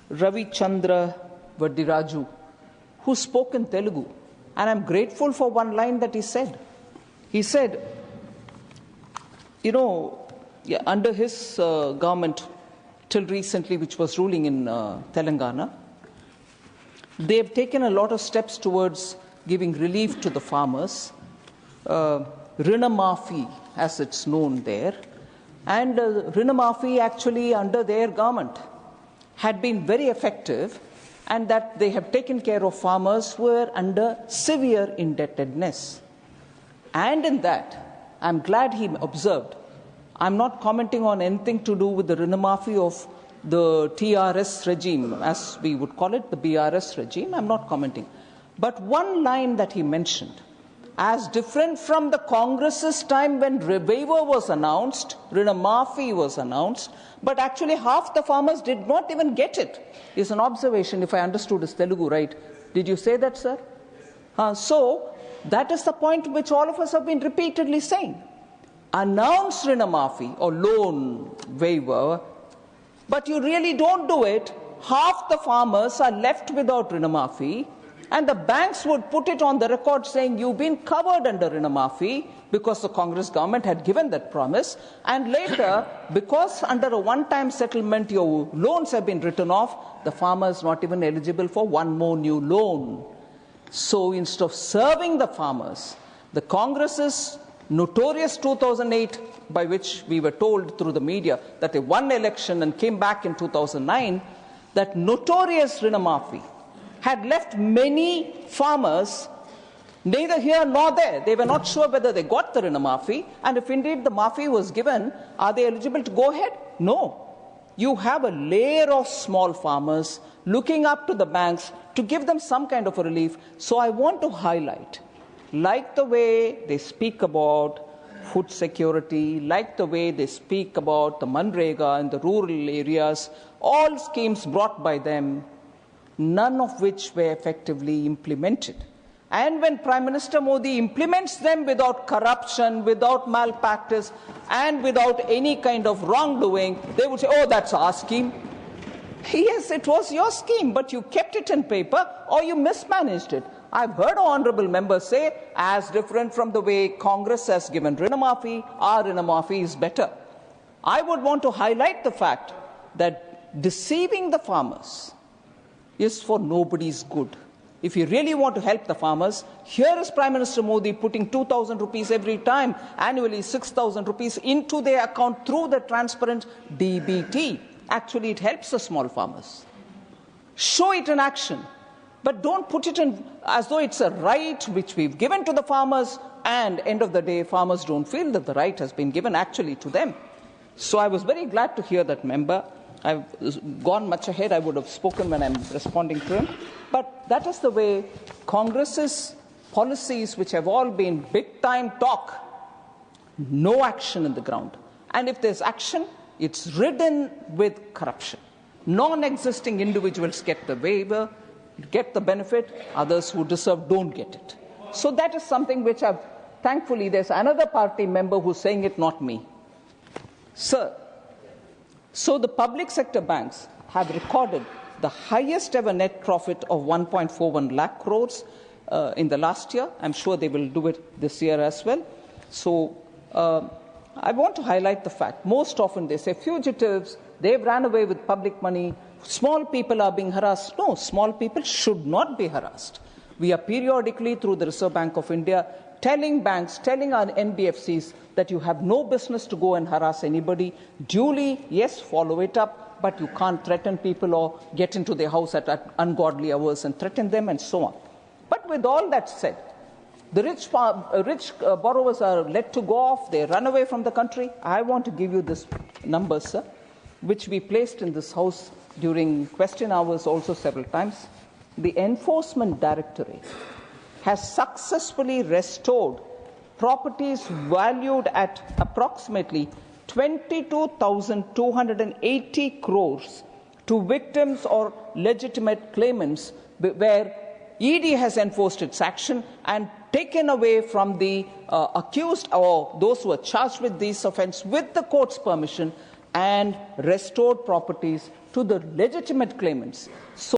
Ravi Chandra Vadiraju, who spoke in Telugu. And I'm grateful for one line that he said. He said, under his government, till recently, which was ruling in Telangana, they have taken a lot of steps towards giving relief to the farmers. Rina Maafi, as it's known there. And Rina Maafi actually under their government had been very effective, and that they have taken care of farmers who were under severe indebtedness. And in that, I'm glad he observed, I'm not commenting on anything to do with the Rina Maafi of the TRS regime, as we would call it, the BRS regime. I'm not commenting. But one line that he mentioned, as different from the Congress's time when waiver was announced, Rina Maafi was announced, but actually half the farmers did not even get it, is an observation, if I understood his Telugu right. Did you say that, sir? So, that is the point which all of us have been repeatedly saying. Announce Rina Maafi or loan waiver, but you really don't do it. Half the farmers are left without Rina Maafi, and the banks would put it on the record saying you've been covered under Rina Maafi because the Congress government had given that promise, and later, because under a one-time settlement your loans have been written off, the farmer is not even eligible for one more new loan. So instead of serving the farmers, the Congress's notorious 2008, by which we were told through the media that they won election and came back in 2009, that notorious Rina Maafi had left many farmers neither here nor there. They were not sure whether they got the Rina Maafi, and if indeed the Maafi was given, are they eligible to go ahead? No. You have a layer of small farmers looking up to the banks to give them some kind of a relief. So I want to highlight, like the way they speak about food security, like the way they speak about the Manrega in the rural areas, all schemes brought by them, none of which were effectively implemented. And when Prime Minister Modi implements them without corruption, without malpractice, and without any kind of wrongdoing, they would say, oh, that's our scheme. Yes, it was your scheme, but you kept it in paper or you mismanaged it. I've heard honourable members say, as different from the way Congress has given Rina Maafi, our Rina Maafi is better. I would want to highlight the fact that deceiving the farmers is for nobody's good. If you really want to help the farmers, here is Prime Minister Modi putting 2,000 rupees every time, annually 6,000 rupees into their account through the transparent DBT. Actually, it helps the small farmers. Show it in action, but don't put it in as though it's a right which we've given to the farmers, and end of the day, farmers don't feel that the right has been given actually to them. So I was very glad to hear that member. I've gone much ahead. I would have spoken when I'm responding to him. But that is the way Congress's policies, which have all been big-time talk, no action in the ground. And if there's action, it's ridden with corruption. Non-existing individuals get the waiver, get the benefit. Others who deserve don't get it. So that is something which thankfully, there's another party member who's saying it, not me. Sir, so the public sector banks have recorded the highest ever net profit of 1.41 lakh crores in the last year. I'm sure they will do it this year as well. So I want to highlight the fact, most often they say fugitives, they've ran away with public money, small people are being harassed. No, small people should not be harassed. We are periodically through the Reserve Bank of India telling banks, telling our NBFCs that you have no business to go and harass anybody. Duly, yes, follow it up, but you can't threaten people or get into their house at ungodly hours and threaten them and so on. But with all that said, the rich borrowers are let to go off, they run away from the country. I want to give you this number, sir, which we placed in this house during question hours also several times. The Enforcement Directorate has successfully restored properties valued at approximately 22,280 crores to victims or legitimate claimants, where ED has enforced its action and taken away from the accused or those who are charged with this offence with the court's permission and restored properties to to the legitimate claimants. So